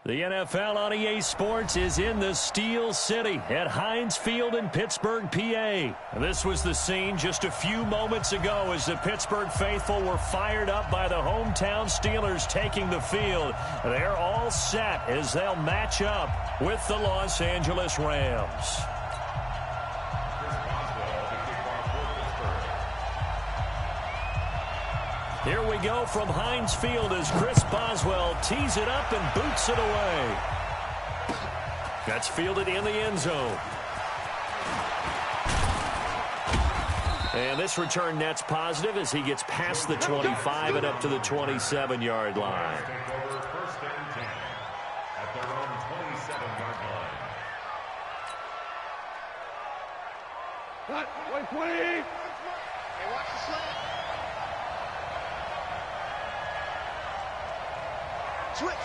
The NFL on EA Sports is in the Steel City at Heinz Field in Pittsburgh, PA. This was the scene just a few moments ago as the Pittsburgh faithful were fired up by the hometown Steelers taking the field. They're all set as they'll match up with the Los Angeles Rams. Here we go from Heinz Field as Chris Boswell tees it up and boots it away. That's fielded in the end zone. And this return net's positive as he gets past the 25 and up to the 27-yard line. Cut, 120. Hey, watch the slant. Switch.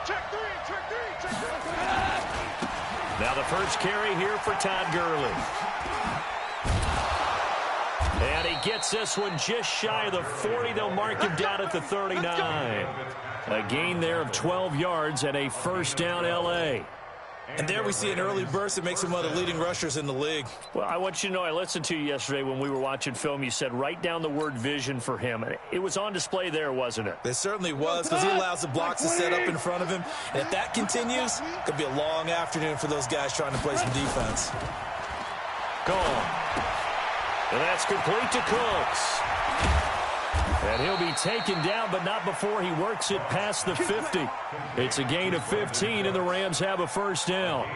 Check three. Now the first carry here for Todd Gurley. And he gets this one just shy of the 40. They'll mark him down at the 39. A gain there of 12 yards and a first down L.A. And there we see an early burst that makes him one of the leading rushers in the league. Well, I want you to know, I listened to you yesterday when we were watching film. You said write down the word vision for him. It was on display there, wasn't it? It certainly was, because he allows the blocks to set up in front of him. And if that continues, it could be a long afternoon for those guys trying to play some defense. Gone. And that's complete to Cooks. And he'll be taken down, but not before he works it past the 50. It's a gain of 15, and the Rams have a first down.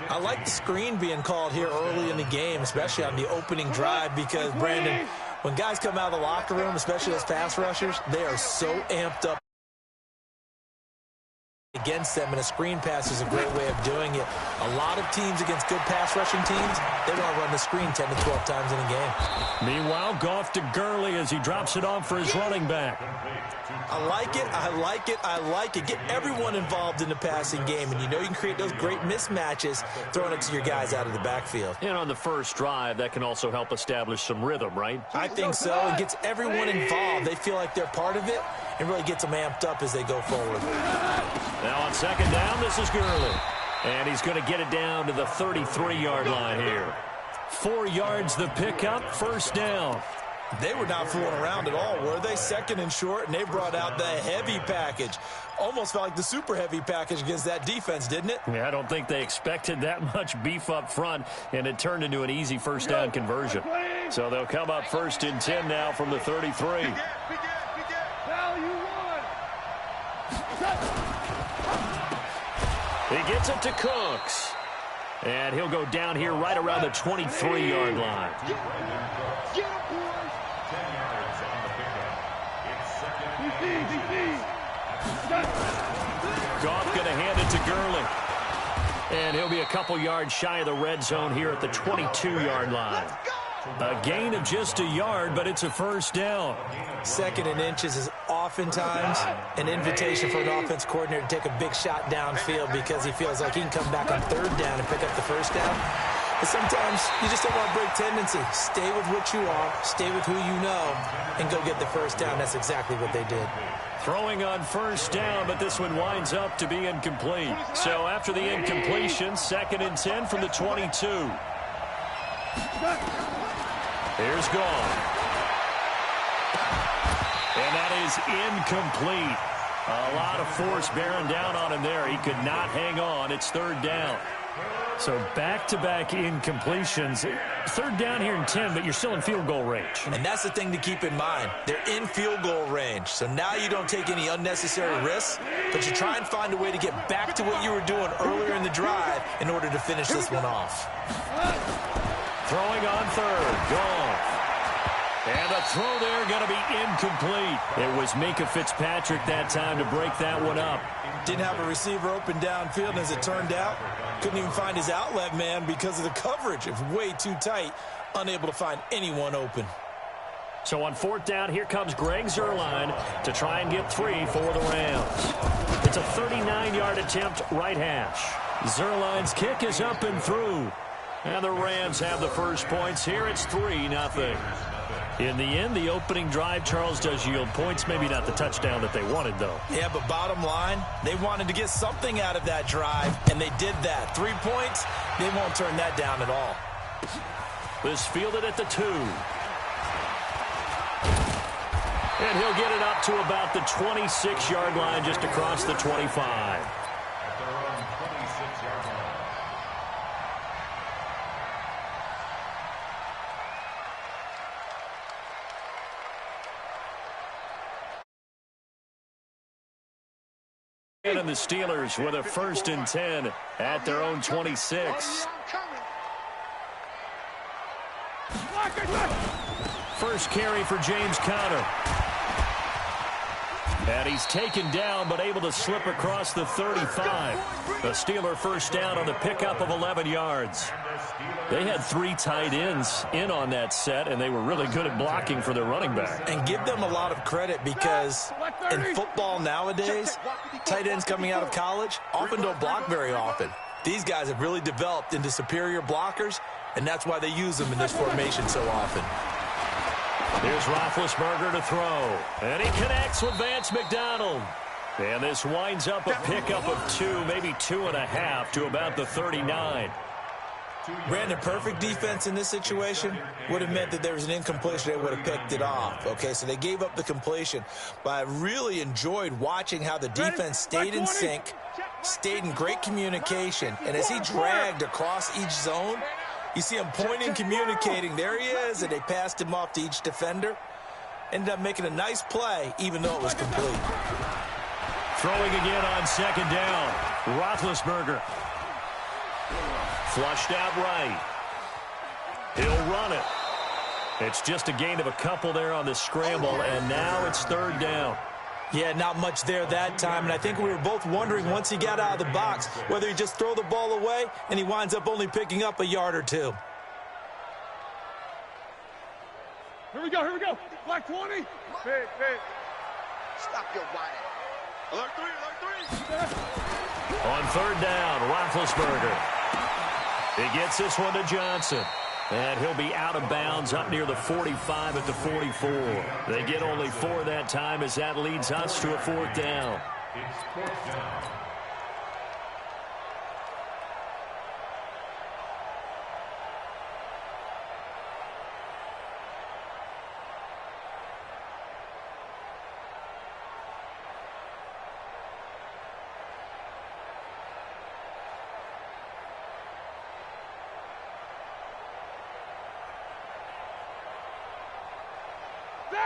I like the screen being called here early in the game, especially on the opening drive, because, Brandon, when guys come out of the locker room, especially as pass rushers, they are so amped up against them, and a screen pass is a great way of doing it. A lot of teams against good pass rushing teams, they want to run the screen 10 to 12 times in a game. Meanwhile, Goff to Gurley as he drops it off for his running back. I like it. Get everyone involved in the passing game, and you know you can create those great mismatches throwing it to your guys out of the backfield. And on the first drive, that can also help establish some rhythm, right? I think so. It gets everyone involved. They feel like they're part of it, and really gets them amped up as they go forward. Now on second down, this is Gurley. And he's going to get it down to the 33-yard line here. 4 yards the pickup, first down. They were not fooling around at all, were they? Second and short, and they brought out the heavy package. Almost felt like the super heavy package against that defense, didn't it? Yeah, I don't think they expected that much beef up front, and it turned into an easy first down conversion. So they'll come up first and 10 now from the 33. He gets it to Cooks. And he'll go down here right around the 23-yard line. Goff going to hand it to Gurley. And he'll be a couple yards shy of the red zone here at the 22-yard line. A gain of just a yard, but it's a first down. Second and inches is oftentimes an invitation for an offense coordinator to take a big shot downfield because he feels like he can come back on third down and pick up the first down. But sometimes you just don't want to break tendency. Stay with what you are, stay with who you know, and go get the first down. That's exactly what they did. Throwing on first down, but this one winds up to be incomplete. So after the incompletion, second and 10 from the 22. Here's Goff. And that is incomplete. A lot of force bearing down on him there. He could not hang on. It's third down. So back-to-back incompletions. Third down here in 10, but you're still in field goal range. And that's the thing to keep in mind. They're in field goal range. So now you don't take any unnecessary risks, but you try and find a way to get back to what you were doing earlier in the drive in order to finish this one off. Throwing on third. Goff. And the throw there going to be incomplete. It was Minkah Fitzpatrick that time to break that one up. Didn't have a receiver open downfield, and as it turned out, couldn't even find his outlet man because of the coverage. It was way too tight, unable to find anyone open. So on fourth down, here comes Greg Zuerlein to try and get 3 for the Rams. It's a 39-yard attempt right hash. Zuerlein's kick is up and through. And the Rams have the first points here. It's 3-0. In the end, the opening drive, Charles, does yield points. Maybe not the touchdown that they wanted, though. Yeah, but bottom line, they wanted to get something out of that drive, and they did that. 3 points, they won't turn that down at all. This fielded at the 2. And he'll get it up to about the 26-yard line, just across the 25. And the Steelers with a 1st and 10 at their own 26. First carry for James Conner. And he's taken down, but able to slip across the 35. A Steeler first down on the pickup of 11 yards. They had 3 tight ends in on that set, and they were really good at blocking for their running back. And give them a lot of credit because in football nowadays, tight ends coming out of college often don't block very often. These guys have really developed into superior blockers, and that's why they use them in this formation so often. Here's Roethlisberger to throw. And he connects with Vance McDonald. And this winds up a pickup of 2, maybe 2.5 to about the 39. Brandon, perfect defense in this situation would have meant that there was an incompletion. They would have picked it off. Okay, so they gave up the completion. But I really enjoyed watching how the defense stayed in sync, stayed in great communication. And as he dragged across each zone, you see him pointing, communicating. There he is, and they passed him off to each defender. Ended up making a nice play, even though it was complete. Throwing again on 2nd down. Roethlisberger. Flushed out right. He'll run it. It's just a gain of a couple there on the scramble, and now it's 3rd down. Yeah, not much there that time, and I think we were both wondering once he got out of the box whether he just throw the ball away, and he winds up only picking up a yard or 2. Here we go. Black 20. Big. Stop your whining. Alert 3. On 3rd down, Roethlisberger. He gets this one to Johnson. And he'll be out of bounds up near the 45 at the 44. They get only 4 that time as that leads us to a 4th down. It's 4th down.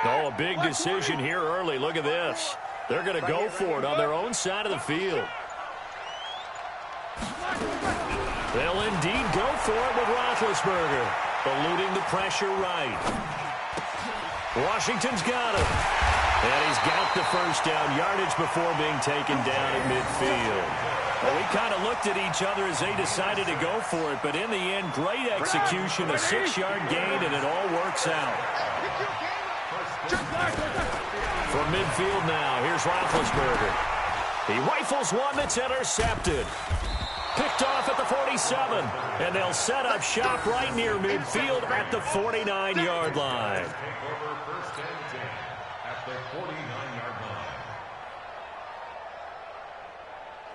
Oh, a big decision here early. Look at this. They're going to go for it on their own side of the field. They'll indeed go for it with Roethlisberger, eluding the pressure right. Washington's got it. And he's got the first down yardage before being taken down at midfield. Well, we kind of looked at each other as they decided to go for it, but in the end, great execution, a 6-yard gain, and it all works out. From midfield now, here's Roethlisberger. He rifles one that's intercepted. Picked off at the 47, and they'll set up shop right near midfield at the 49-yard line. Take over 1st and 10 at the 49-yard line.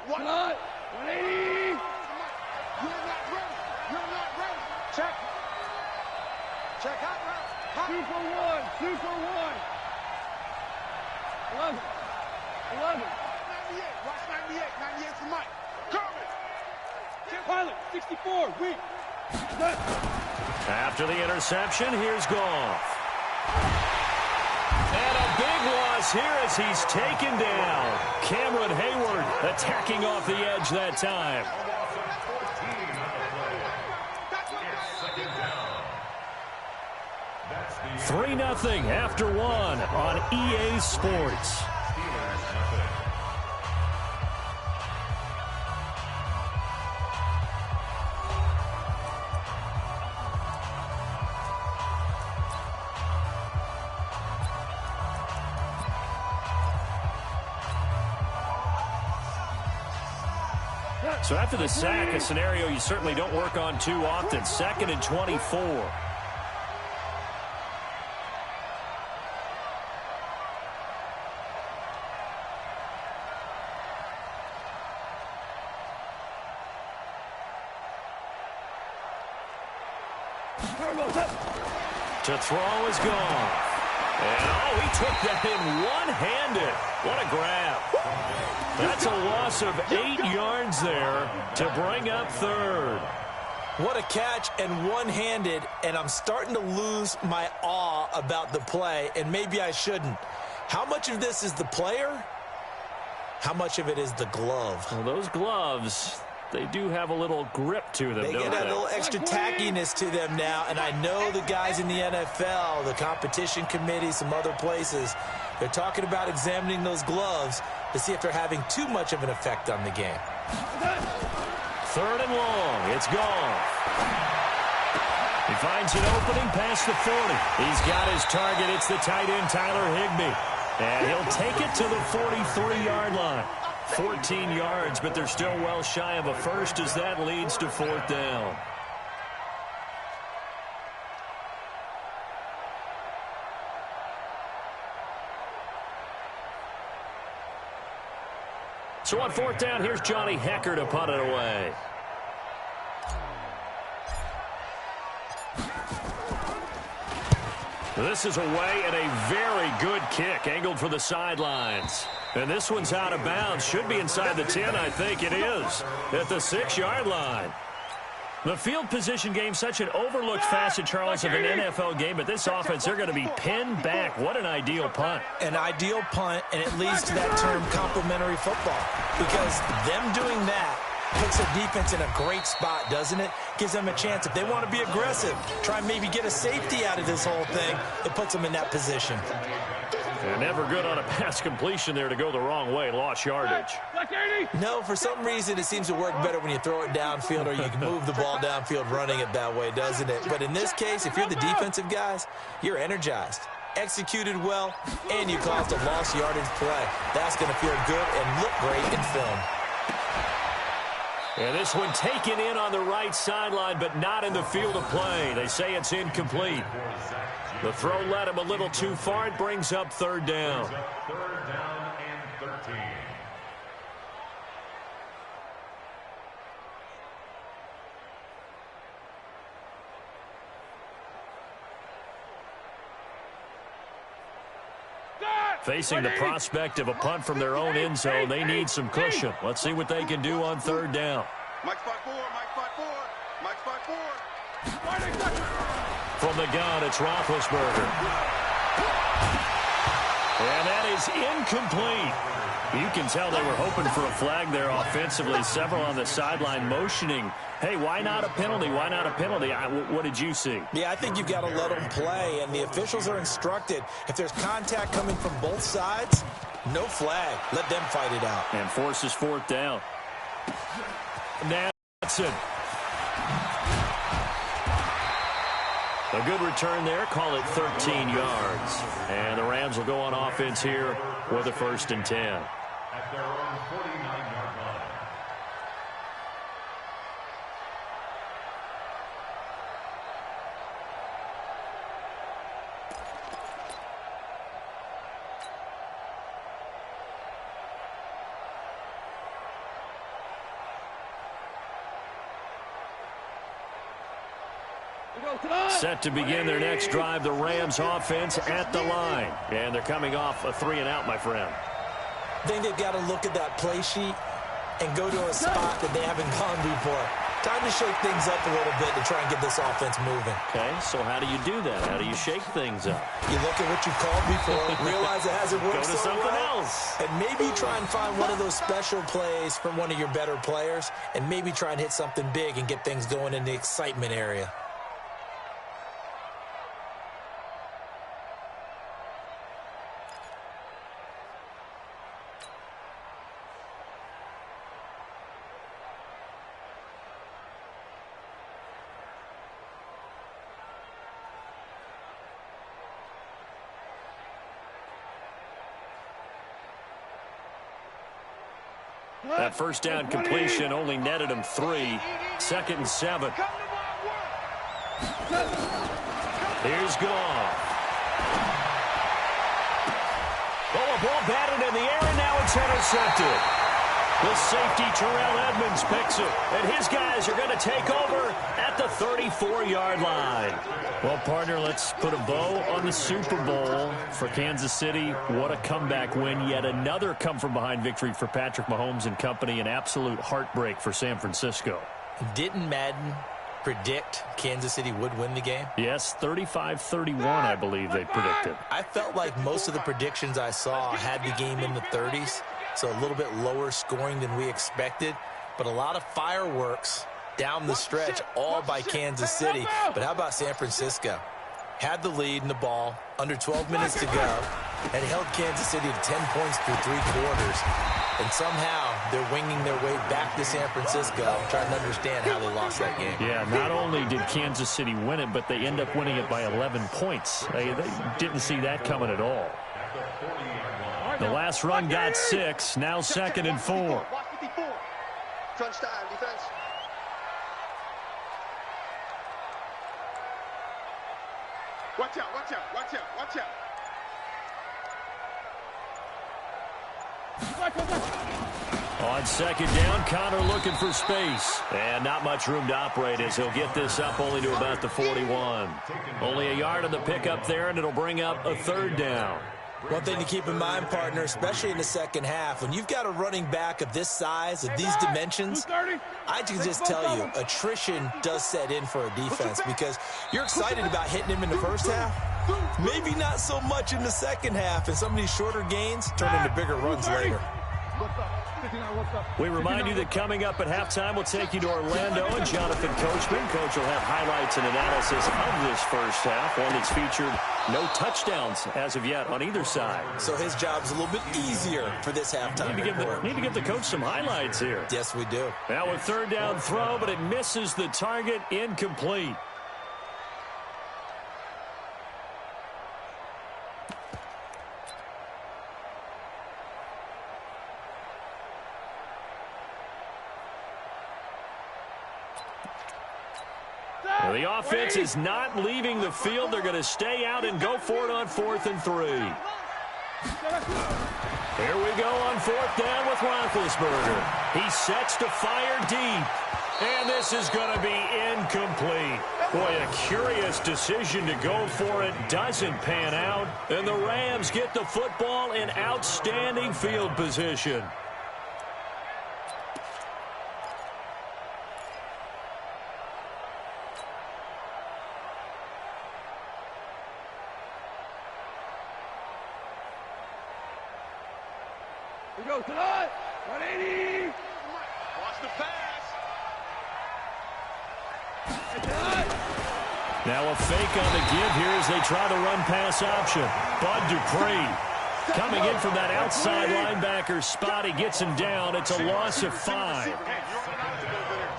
What? 180. You're not ready. Check out route. 2 for 1. 2 for 1. 11. 98. Watch 98. 98 for Mike. Coming. Pilot, 64, weak. After the interception, here's Goff. And a big loss here as he's taken down. Cameron Hayward attacking off the edge that time. 3-0 after 1 on EA Sports. So after the sack, a scenario you certainly don't work on too often. 2nd and 24. To throw is gone. And, oh, he took that in one-handed. What a grab. That's a loss of 8 yards there to bring up third. What a catch and one-handed, and I'm starting to lose my awe about the play, and maybe I shouldn't. How much of this is the player? How much of it is the glove? Well, those gloves, they do have a little grip to them, They don't get they? a little extra tackiness to them now, and I know the guys in the NFL, the competition committee, some other places, they're talking about examining those gloves to see if they're having too much of an effect on the game. Third and long. It's gone. He finds an opening past the 40. He's got his target. It's the tight end, Tyler Higbee. And he'll take it to the 43-yard line. 14 yards, but they're still well shy of a first as that leads to fourth down. So on fourth down, here's Johnny Hecker to punt it away. This is away and a very good kick, angled for the sidelines. And this one's out of bounds. Should be inside the 10, I think it is, at the 6-yard line. The field position game, such an overlooked facet, Charles, of an NFL game, but this offense, they're going to be pinned back. What an ideal punt. An ideal punt, and it leads to that term complementary football, because them doing that puts their defense in a great spot, doesn't it? Gives them a chance. If they want to be aggressive, try and maybe get a safety out of this whole thing, it puts them in that position. And never good on a pass completion there to go the wrong way. Lost yardage. No, for some reason, it seems to work better when you throw it downfield or you can move the ball downfield running it that way, doesn't it? But in this case, if you're the defensive guys, you're energized, executed well, and you caused a lost yardage play. That's going to feel good and look great in film. And this one taken in on the right sideline, but not in the field of play. They say it's incomplete. The throw led him a little too far. It brings up third down. Third down and 13. Facing the prospect of a punt from their own end zone, they need some cushion. Let's see what they can do on third down. Mike spot 4, Mike spot 4, Mike spot 4. From the gun, it's Roethlisberger. And that is incomplete. You can tell they were hoping for a flag there offensively. Several on the sideline motioning. Hey, why not a penalty? Why not a penalty? What did you see? Yeah, I think you've got to let them play, and the officials are instructed. If there's contact coming from both sides, no flag. Let them fight it out. And forces fourth down. Natson. A good return there. Call it 13 yards. And the Rams will go on offense here with a 1st and 10. At their own 49-yard line. Set to begin their next drive, the Rams offense at the line. And they're coming off a 3-and-out, my friend. I think they've got to look at that play sheet and go to a spot that they haven't gone before. Time to shake things up a little bit to try and get this offense moving. Okay, so how do you do that? How do you shake things up? You look at what you called before, realize it hasn't worked Go to so something well, else. and maybe try and find one of those special plays from one of your better players, and maybe try and hit something big and get things going in the excitement area. That first down completion only netted him 3. 2nd and 7. Here's Goff. Oh, a ball batted in the air, and now it's intercepted. The safety, Terrell Edmonds, picks it. And his guys are going to take over at the 34-yard line. Well, partner, let's put a bow on the Super Bowl for Kansas City. What a comeback win. Yet another come-from-behind victory for Patrick Mahomes and company. An absolute heartbreak for San Francisco. Didn't Madden predict Kansas City would win the game? Yes, 35-31, I believe they predicted. I felt like most of the predictions I saw had the game in the 30s, so a little bit lower scoring than we expected, but a lot of fireworks down the stretch, all by Kansas City. But how about San Francisco? Had the lead in the ball, under 12 minutes to go, and held Kansas City to 10 points through 3 quarters. And somehow they're winging their way back to San Francisco. I'm trying to understand how they lost that game. Yeah, not only did Kansas City win it, but they end up winning it by 11 points. They didn't see that coming at all. The last run got 6, now 2nd and 4. Crunch time, defense. Watch out, watch out, watch out, watch out. On 2nd down, Connor looking for space. And not much room to operate as he'll get this up only to about the 41. Only a yard on the pickup there, and it'll bring up a 3rd down. One thing to keep in mind, partner, especially in the second half, when you've got a running back of this size, of these dimensions, I can just tell you, attrition does set in for a defense because you're excited about hitting him in the first half. Maybe not so much in the second half, and some of these shorter gains turn into bigger runs later. We remind you that coming up at halftime, we'll take you to Orlando and Jonathan Coachman. Coach will have highlights and analysis of this first half, one that's featured no touchdowns as of yet on either side. So his job's a little bit easier for this halftime. Need to give the coach some highlights here. Yes, we do. Now a 3rd down throw, but it misses the target, incomplete. Well, the offense is not leaving the field. They're going to stay out and go for it on 4th and 3. Here we go on 4th down with Roethlisberger. He sets to fire deep. And this is going to be incomplete. Boy, a curious decision to go for it. Doesn't pan out. And the Rams get the football in outstanding field position. We go tonight. 180. Watch the pass. Now a fake on the give here as they try to run pass option. Bud Dupree coming in from that outside linebacker spot. He gets him down. It's a loss of 5.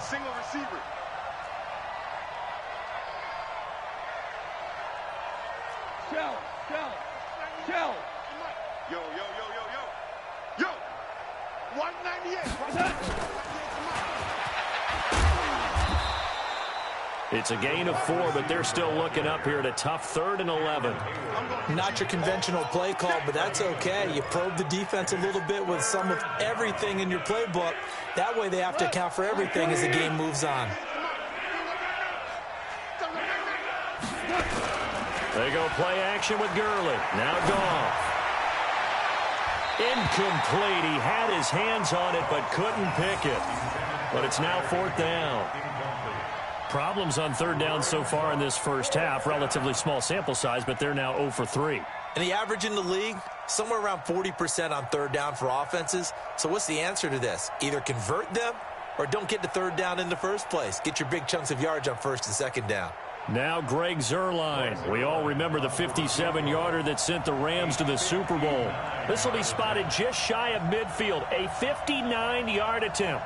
Single receiver. Shell. Yo. 198. It's a gain of 4, but they're still looking up here at a tough 3rd and 11. Not your conventional play call, but that's okay. You probe the defense a little bit with some of everything in your playbook. That way they have to account for everything as the game moves on. They go play action with Gurley. Now Goff. Incomplete. He had his hands on it but couldn't pick it. But it's now 4th down. Problems on 3rd down so far in this first half. Relatively small sample size, but they're now 0 for 3. And the average in the league, somewhere around 40% on 3rd down for offenses. So what's the answer to this? Either convert them or don't get to 3rd down in the first place. Get your big chunks of yards on 1st and 2nd down. Now Greg Zuerlein. We all remember the 57-yarder that sent the Rams to the Super Bowl. This will be spotted just shy of midfield. A 59-yard attempt.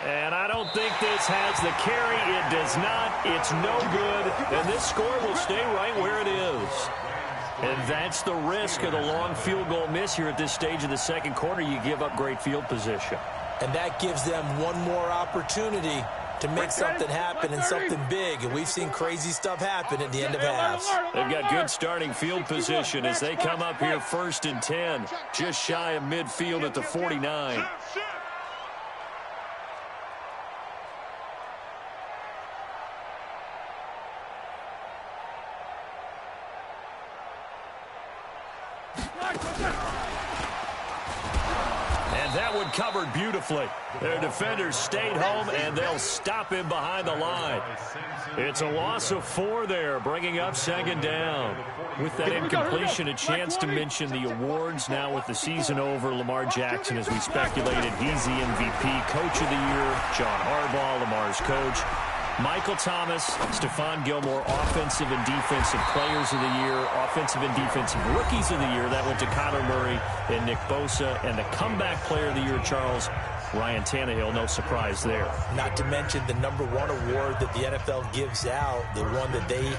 And I don't think this has the carry. It does not. It's no good. And this score will stay right where it is. And that's the risk of the long field goal miss here at this stage of the second quarter. You give up great field position. And that gives them one more opportunity to make something happen and something big. And we've seen crazy stuff happen at the end of halves. They've got good starting field position as they come up here 1st and 10, just shy of midfield at the 49. And that one covered beautifully. Their defenders stayed home, and they'll stop him behind the line. It's a loss of 4 there, bringing up 2nd down. With that incompletion, a chance to mention the awards. Now with the season over, Lamar Jackson, as we speculated, he's the MVP, Coach of the Year. John Harbaugh, Lamar's coach. Michael Thomas, Stephon Gilmore, Offensive and Defensive Players of the Year, Offensive and Defensive Rookies of the Year. That went to Kyler Murray and Nick Bosa. And the Comeback Player of the Year, Charles, Ryan Tannehill. No surprise there. Not to mention the #1 award that the NFL gives out, the one that they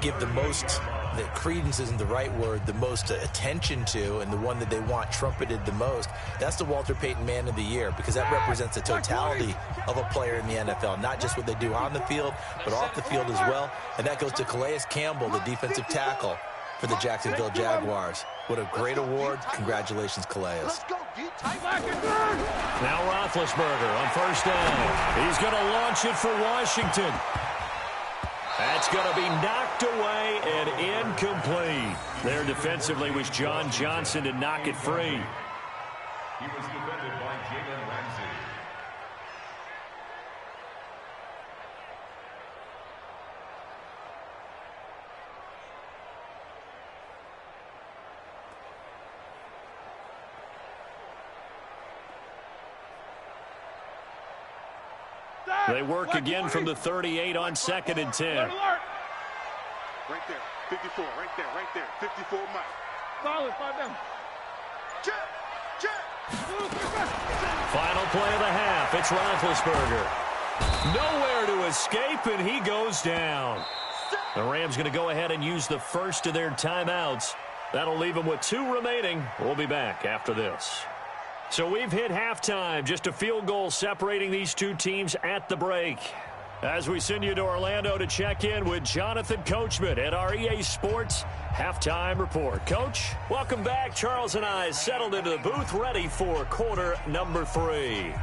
give the most, that credence isn't the right word, the most attention to, and the one that they want trumpeted the most. That's the Walter Payton Man of the Year, because that represents the totality of a player in the NFL, not just what they do on the field, but off the field as well. And that goes to Calais Campbell, the defensive tackle for the Jacksonville Jaguars. What a great award. Congratulations, Calais. Now Roethlisberger on 1st down. He's going to launch it for Washington. That's going to be knocked away and incomplete. There defensively was John Johnson to knock it free. He was defended by Jalen Ramsey. They work again from the 38 on 2nd and 10. Right there, 54, right there, 54 Mike. Solid, 5 down. Check. Final play of the half. It's Roethlisberger. Nowhere to escape, and he goes down. The Rams going to go ahead and use the first of their timeouts. That'll leave them with 2 remaining. We'll be back after this. So we've hit halftime, just a field goal separating these 2 teams at the break. As we send you to Orlando to check in with Jonathan Coachman at our EA Sports Halftime Report. Coach, welcome back. Charles and I settled into the booth, ready for quarter number 3.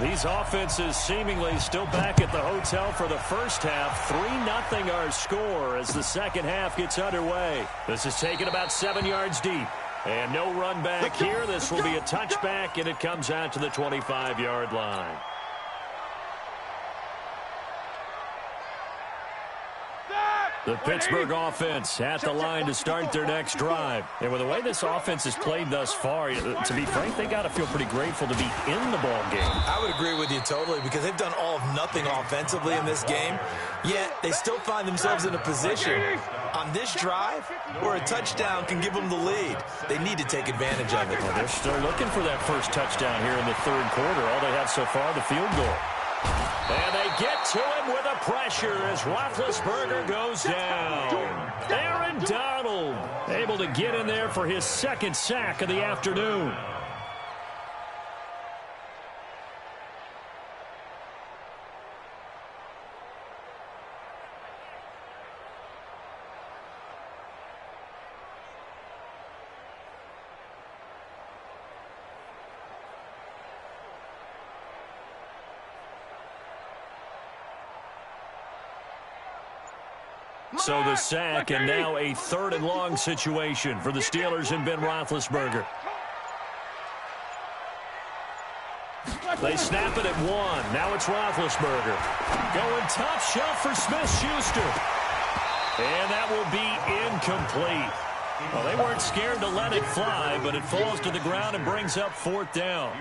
These offenses seemingly still back at the hotel for the first half. 3-0 our score as the second half gets underway. This is taken about 7 yards deep. And no run back here. This will be a touchback, and it comes out to the 25-yard line. The Pittsburgh offense at the line to start their next drive. And with the way this offense has played thus far, to be frank, they got to feel pretty grateful to be in the ball game. I would agree with you totally, because they've done all of nothing offensively in this game, yet they still find themselves in a position on this drive where a touchdown can give them the lead. They need to take advantage of it. Well, they're still looking for that first touchdown here in the 3rd quarter. All they have so far, the field goal. And they get to him with a pressure as Roethlisberger goes down. Aaron Donald able to get in there for his 2nd sack of the afternoon. So the sack, and now a 3rd and long situation for the Steelers and Ben Roethlisberger. They snap it at 1. Now it's Roethlisberger. Going top shelf for Smith-Schuster. And that will be incomplete. Well, they weren't scared to let it fly, but it falls to the ground and brings up 4th down.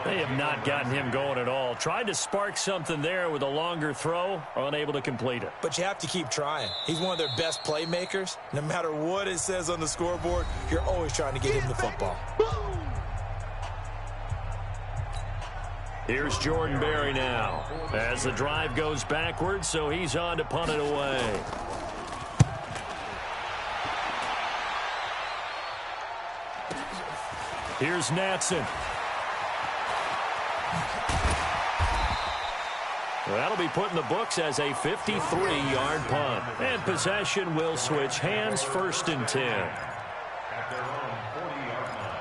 They have not gotten him going at all. Tried to spark something there with a longer throw, unable to complete it. But you have to keep trying. He's one of their best playmakers. No matter what it says on the scoreboard, you're always trying to get him the football. Here's Jordan Berry now. As the drive goes backwards, so he's on to punt it away. Here's Natson. That'll be put in the books as a 53-yard punt. And possession will switch hands, 1st and 10. At their own 40-yard line.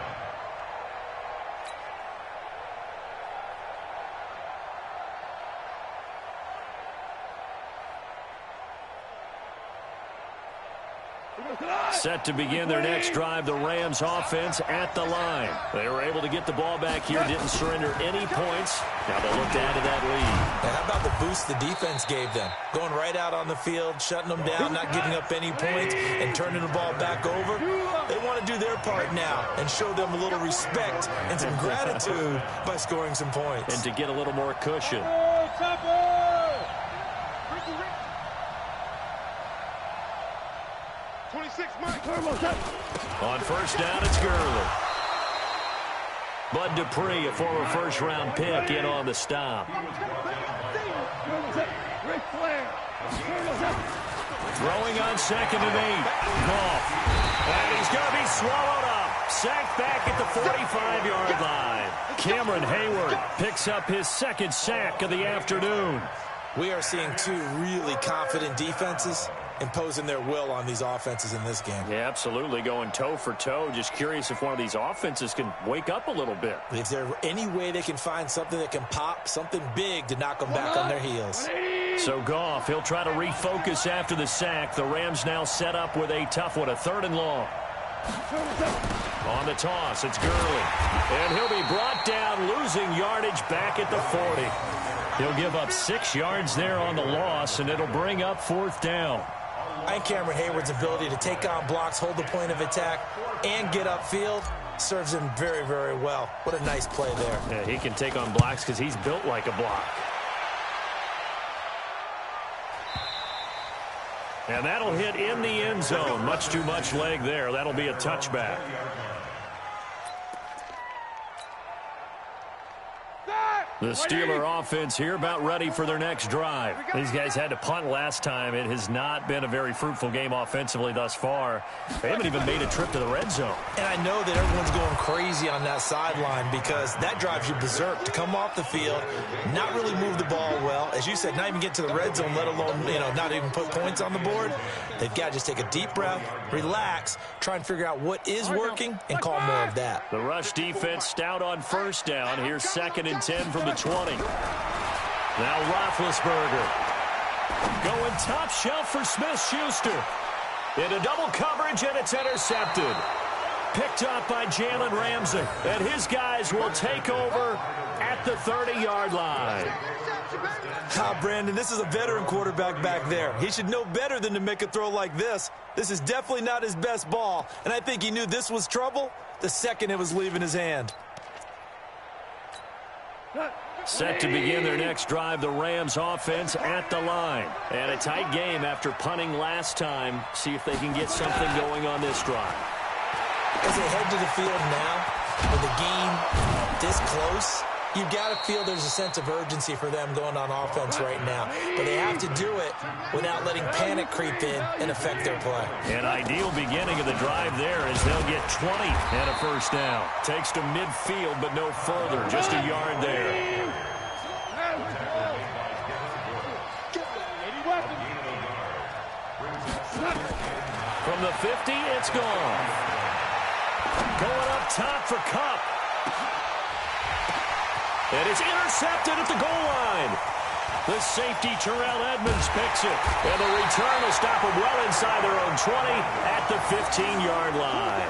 Set to begin their next drive, the Rams offense at the line. They were able to get the ball back here, didn't surrender any points. Now they'll look to add to that lead. And how about the boost the defense gave them? Going right out on the field, shutting them down, not giving up any points, and turning the ball back over. They want to do their part now and show them a little respect and some gratitude by scoring some points. And to get a little more cushion. On 1st down, it's Gurley. Bud Dupree, a former first-round pick, in on the stop. Throwing on 2nd and 8. Goff. And he's going to be swallowed up. Sacked back at the 45-yard line. Cameron Hayward picks up his 2nd sack of the afternoon. We are seeing 2 really confident defenses imposing their will on these offenses in this game. Yeah, absolutely, going toe for toe. Just curious if one of these offenses can wake up a little bit. Is there any way they can find something that can pop, something big to knock them back on their heels? So Goff, he'll try to refocus after the sack. The Rams now set up with a tough one, a 3rd and long. On the toss, it's Gurley. And he'll be brought down, losing yardage back at the 40. He'll give up 6 yards there on the loss, and it'll bring up 4th down. I think Cameron Hayward's ability to take on blocks, hold the point of attack, and get upfield serves him very, very well. What a nice play there. Yeah, he can take on blocks because he's built like a block. And that'll hit in the end zone. Much too much leg there. That'll be a touchback. The Steeler offense here about ready for their next drive. These guys had to punt last time. It has not been a very fruitful game offensively thus far. They haven't even made a trip to the red zone. And I know that everyone's going crazy on that sideline because that drives you berserk to come off the field, not really move the ball well. As you said, not even get to the red zone, let alone, not even put points on the board. They've got to just take a deep breath, relax, try and figure out what is working, and call more of that. The rush defense stout on 1st down. Here's 2nd and 10 from the 20. Now Roethlisberger going top shelf for Smith-Schuster. Into double coverage, and it's intercepted. Picked up by Jalen Ramsey. And his guys will take over at the 30-yard line. Brandon, this is a veteran quarterback back there. He should know better than to make a throw like this. This is definitely not his best ball, and I think he knew this was trouble the second it was leaving his hand. Set to begin their next drive, the Rams offense at the line. And a tight game after punting last time. See if they can get something going on this drive. As they head to the field now, with the game this close, you've got to feel there's a sense of urgency for them going on offense right now. But they have to do it without letting panic creep in and affect their play. An ideal beginning of the drive there as they'll get 20 and a 1st down. Takes to midfield, but no further. Just a yard there. From the 50, it's gone. Going up top for Kupp. And it's intercepted at the goal line. The safety, Terrell Edmonds, picks it. And the return will stop them well inside their own 20 at the 15-yard line.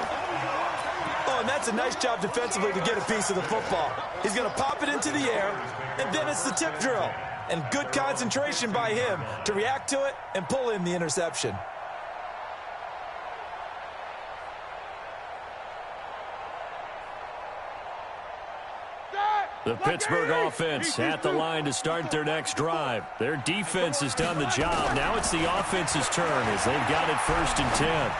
Oh, and that's a nice job defensively to get a piece of the football. He's going to pop it into the air, and then it's the tip drill. And good concentration by him to react to it and pull in the interception. The Pittsburgh offense at the line to start their next drive. Their defense has done the job. Now it's the offense's turn as they've got it 1st and 10.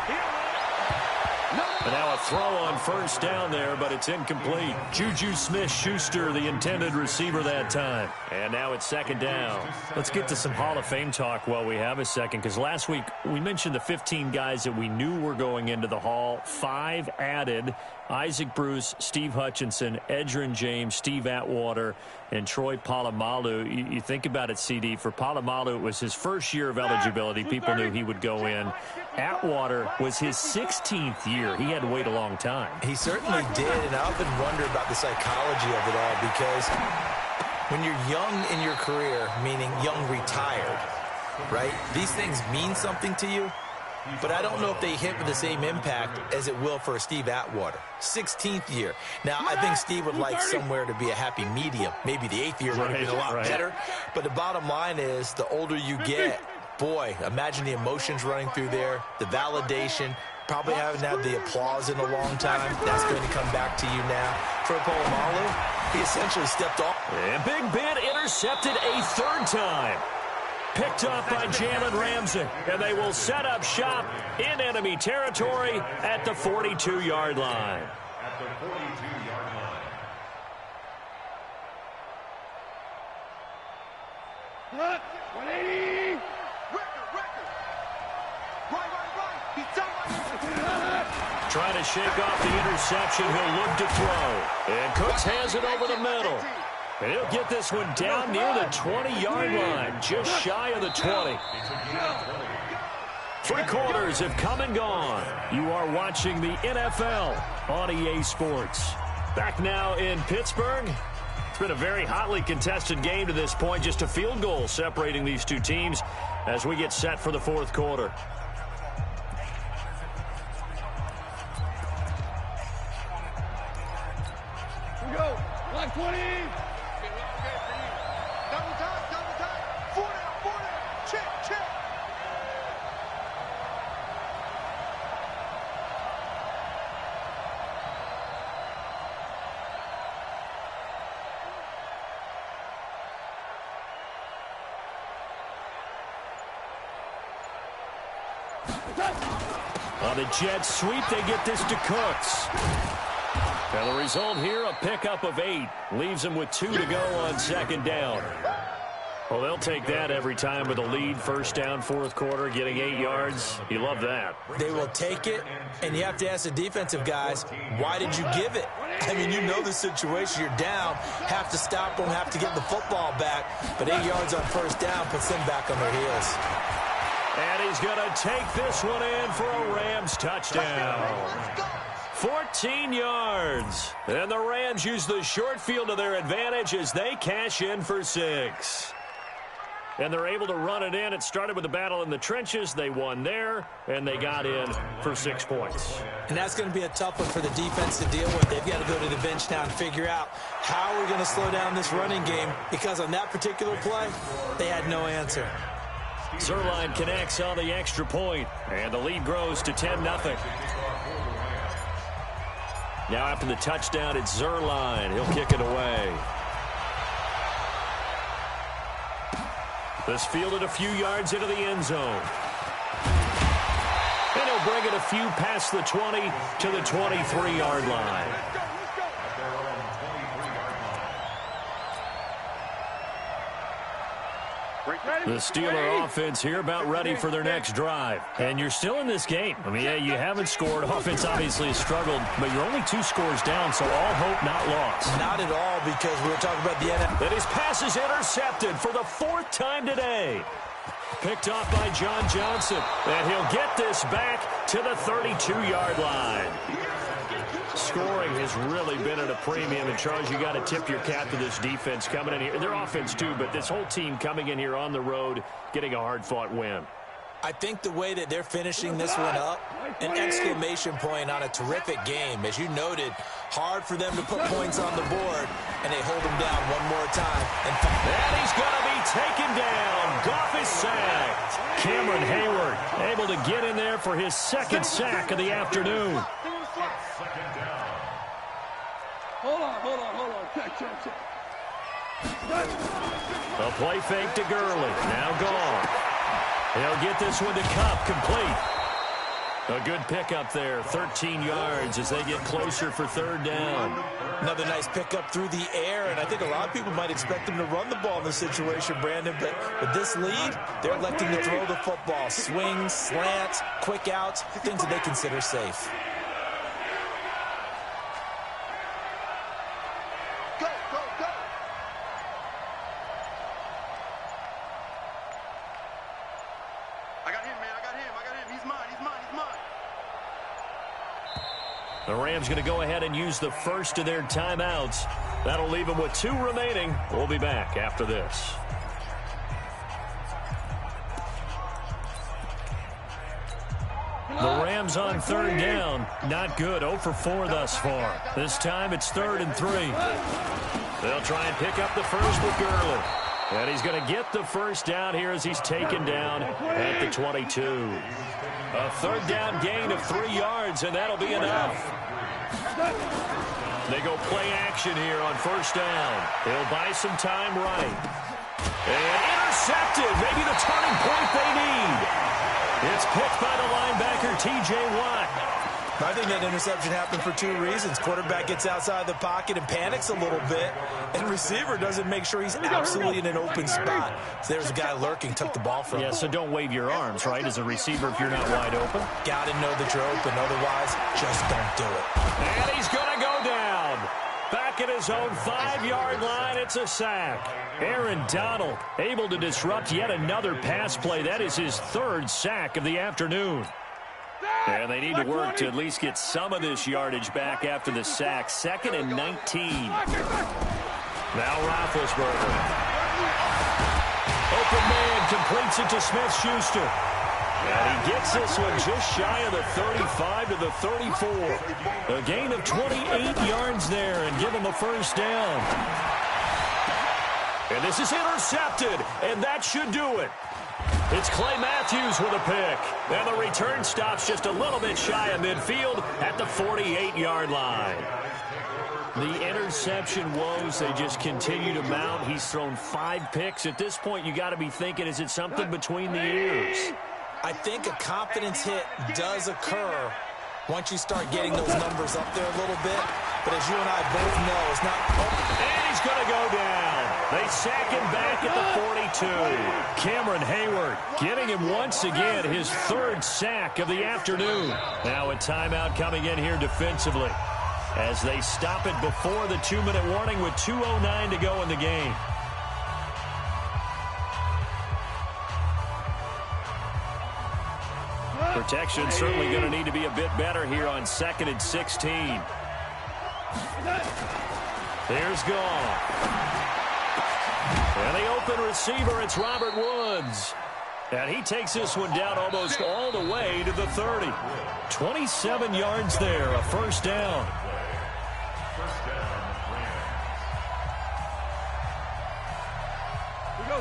And now a throw on first down there, but it's incomplete. Juju Smith-Schuster, the intended receiver that time. And now it's second down. Let's get to some Hall of Fame talk while we have a second, because last week we mentioned the 15 guys that we knew were going into the Hall. 5 added: Isaac Bruce, Steve Hutchinson, Edgerrin James, Steve Atwater, and Troy Polamalu. You think about it, CD. For Polamalu, it was his first year of eligibility. People knew he would go in. Atwater was his 16th year. He had to wait a long time. He certainly did, and I often wonder about the psychology of it all, because when you're young in your career, meaning young retired, right, these things mean something to you, but I don't know if they hit with the same impact as it will for Steve Atwater. 16th year. Now, I think Steve would like somewhere to be a happy medium. Maybe the 8th year would have been a lot better, but the bottom line is the older you get, boy, imagine the emotions running through there, the validation, probably haven't had the applause in a long time. That's going to come back to you now. For Polamalu, he essentially stepped off. And Big Ben intercepted a third time. Picked up by Jalen Ramsey, and they will set up shop in enemy territory at the 42-yard line. At the 42-yard line. 180. Trying to shake off the interception. He'll look to throw. And Cooks has it over the middle. And he'll get this one down near the 20-yard line, just shy of the 20. 3 quarters have come and gone. You are watching the NFL on EA Sports. Back now in Pittsburgh. It's been a very hotly contested game to this point. Just a field goal separating these two teams as we get set for the fourth quarter. Here we go. 120. Double time. 4 down. Check. On the jet sweep, they get this to Cooks. And the result here, a pickup of 8. Leaves them with 2 to go on second down. Well, they'll take that every time with a lead. First down, fourth quarter, getting 8 yards. You love that. They will take it, and you have to ask the defensive guys, why did you give it? I mean, you know the situation. You're down, have to stop them, have to get the football back. But 8 yards on first down puts them back on their heels. And he's going to take this one in for a Rams touchdown. 14 yards. And the Rams use the short field to their advantage as they cash in for 6. And they're able to run it in. It started with a battle in the trenches. They won there, and they got in for 6 points. And that's going to be a tough one for the defense to deal with. They've got to go to the bench now and figure out how we're going to slow down this running game, because on that particular play, they had no answer. Zuerlein connects on the extra point, and the lead grows to 10-0. Now after the touchdown, it's Zuerlein. He'll kick it away. This fielded a few yards into the end zone. And he'll bring it a few past the 20 to the 23-yard line. The Steeler offense here about ready for their next drive. And you're still in this game. I mean, yeah, you haven't scored. Offense obviously has struggled, but you're only 2 scores down, so all hope not lost. Not at all, because we were talking about the NFL. And his pass is intercepted for the 4th time today. Picked off by John Johnson. And he'll get this back to the 32-yard line. Scoring has really been at a premium, and Charles, you got to tip your cap to this defense coming in here. Their offense too, but this whole team coming in here on the road, getting a hard-fought win. I think the way that they're finishing this one up, an exclamation point on a terrific game. As you noted, hard for them to put points on the board, and they hold them down one more time. And he's going to be taken down. Goff is sacked. Cameron Hayward able to get in there for his 2nd sack of the afternoon. Hold on. Check. A play fake to Gurley. Now gone. He'll get this one to Kupp, complete. A good pickup there, 13 yards as they get closer for third down. Another nice pickup through the air, and I think a lot of people might expect them to run the ball in this situation, Brandon, but with this lead, they're electing to throw the football. Swings, slants, quick outs, things that they consider safe. Go, go, go. I got him, man. I got him. He's mine. The Rams going to go ahead and use the first of their timeouts. That'll leave them with 2 remaining. We'll be back after this. The Rams on third down. Not good. 0 for 4 thus far. This time it's 3rd and 3. They'll try and pick up the first with Gurley. And he's going to get the first down here as he's taken down at the 22. A third down gain of 3 yards, and that'll be enough. They go play action here on first down. They'll buy some time right. And intercepted. Maybe the turning point they need. It's picked by the linebacker, T.J. Watt. I think that interception happened for 2 reasons. Quarterback gets outside the pocket and panics a little bit, and receiver doesn't make sure he's absolutely in an open spot. So there's a guy lurking, took the ball from him. Yeah, so don't wave your arms, right, as a receiver if you're not wide open. Got to know that you're open. Otherwise, just don't do it. And he's going to go down. Back at his own 5-yard line, it's a sack. Aaron Donald able to disrupt yet another pass play. That is his 3rd sack of the afternoon. And they need to work to at least get some of this yardage back after the sack. 2nd and 19. Now Roethlisberger. Open man completes it to Smith-Schuster. And he gets this one just shy of the 35 to the 34. A gain of 28 yards there and give him a first down. And this is intercepted, and that should do it. It's Clay Matthews with a pick. And the return stops just a little bit shy of midfield at the 48-yard line. The interception woes, they just continue to mount. He's thrown 5 picks. At this point, you got to be thinking, is it something between the ears? I think a confidence hit does occur once you start getting those numbers up there a little bit. But as you and I both know, it's not... And he's going to go down. They sack him back at the 42. Cameron Hayward getting him once again his 3rd sack of the afternoon. Now a timeout coming in here defensively as they stop it before the 2-minute warning with 2:09 to go in the game. Protection certainly going to need to be a bit better here on 2nd and 16. There's Goff. And the open receiver, it's Robert Woods. And he takes this one down almost all the way to the 30. 27 yards there, a first down.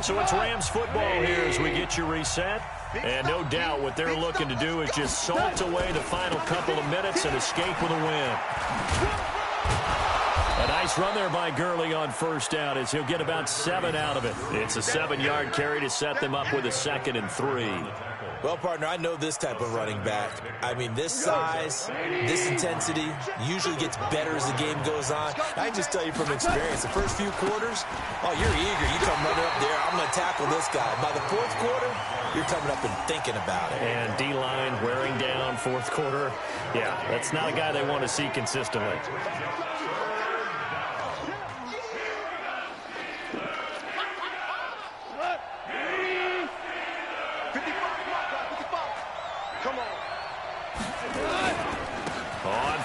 So it's Rams football here as we get you reset. And no doubt what they're looking to do is just salt away the final couple of minutes and escape with a win. A nice run there by Gurley on first down as he'll get about 7 out of it. It's a 7-yard carry to set them up with a 2nd and 3. Well, partner, I know this type of running back. I mean, this size, this intensity usually gets better as the game goes on. I can just tell you from experience, the first few quarters, oh, you're eager. You come running up there, I'm going to tackle this guy. By the 4th quarter, you're coming up and thinking about it. And D-line wearing down 4th quarter. Yeah, that's not a guy they want to see consistently.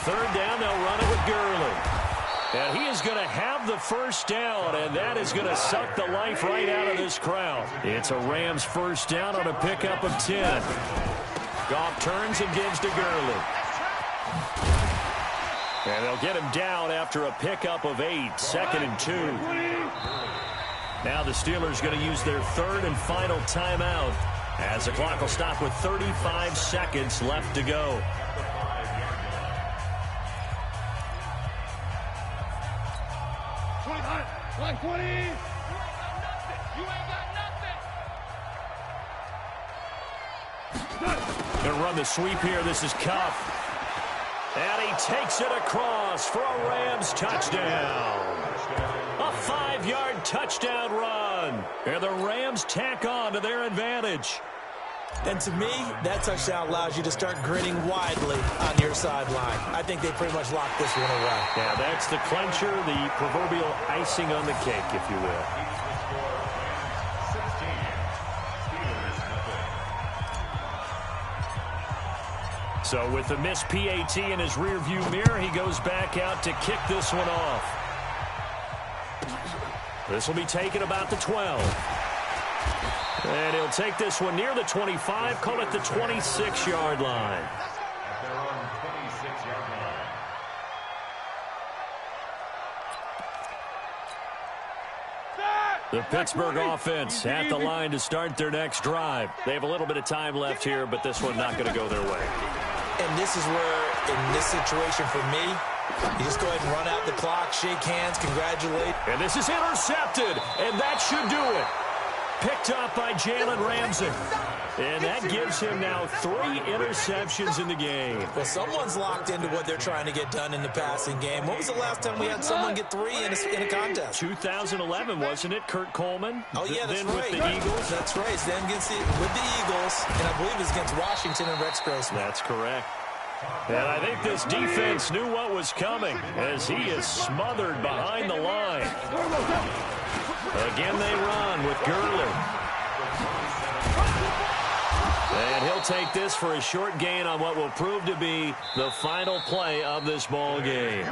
Third down, they'll run it with Gurley. And he is going to have the first down, and that is going to suck the life right out of this crowd. It's a Rams first down on a pickup of 10. Goff turns and gives to Gurley. And they'll get him down after a pickup of 8, 2nd and 2. Now the Steelers going to use their 3rd and final timeout as the clock will stop with 35 seconds left to go. Line 20. You ain't got nothing. Gonna run the sweep here. This is Cuff. And he takes it across for a Rams touchdown. A 5-yard touchdown run. And the Rams tack on to their advantage. And to me, that touchdown allows you to start grinning widely on your sideline. I think they pretty much locked this one away. Yeah, that's the clincher, the proverbial icing on the cake, if you will. So with the missed PAT in his rearview mirror, he goes back out to kick this one off. This will be taken about the 12. And he'll take this one near the 25, call it the 26-yard line. They're on 26-yard line. The Pittsburgh offense at the line to start their next drive. They have a little bit of time left here, but this one's not going to go their way. And this is where, in this situation for me, you just go ahead and run out the clock, shake hands, congratulate. And this is intercepted, and that should do it. Picked up by Jalen Ramsey. And that gives him now 3 interceptions in the game. Well, someone's locked into what they're trying to get done in the passing game. When was the last time we had someone get 3 in a contest? 2011, wasn't it, Kurt Coleman? Oh, yeah, that's then right. With the Eagles. That's right. It's then with the Eagles, and I believe it's against Washington and Rex Grossman. That's correct. And I think this defense knew what was coming as he is smothered behind the line. Again, they run with Gurley. And he'll take this for a short gain on what will prove to be the final play of this ball game.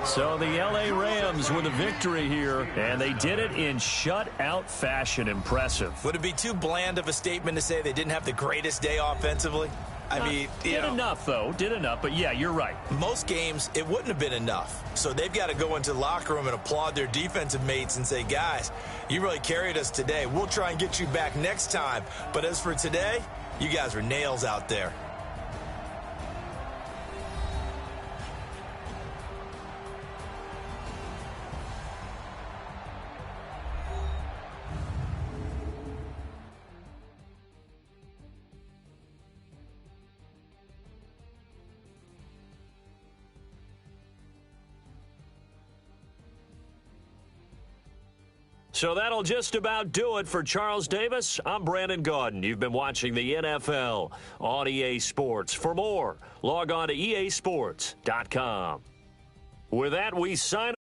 So the L.A. Rams with a victory here, and they did it in shutout fashion. Impressive. Would it be too bland of a statement to say they didn't have the greatest day offensively? I mean, did enough, though. Did enough, but yeah, you're right. Most games, it wouldn't have been enough. So they've got to go into the locker room and applaud their defensive mates and say, guys, you really carried us today. We'll try and get you back next time. But as for today, you guys were nails out there. So that'll just about do it for Charles Davis. I'm Brandon Gaudin. You've been watching the NFL on EA Sports. For more, log on to easports.com. With that, we sign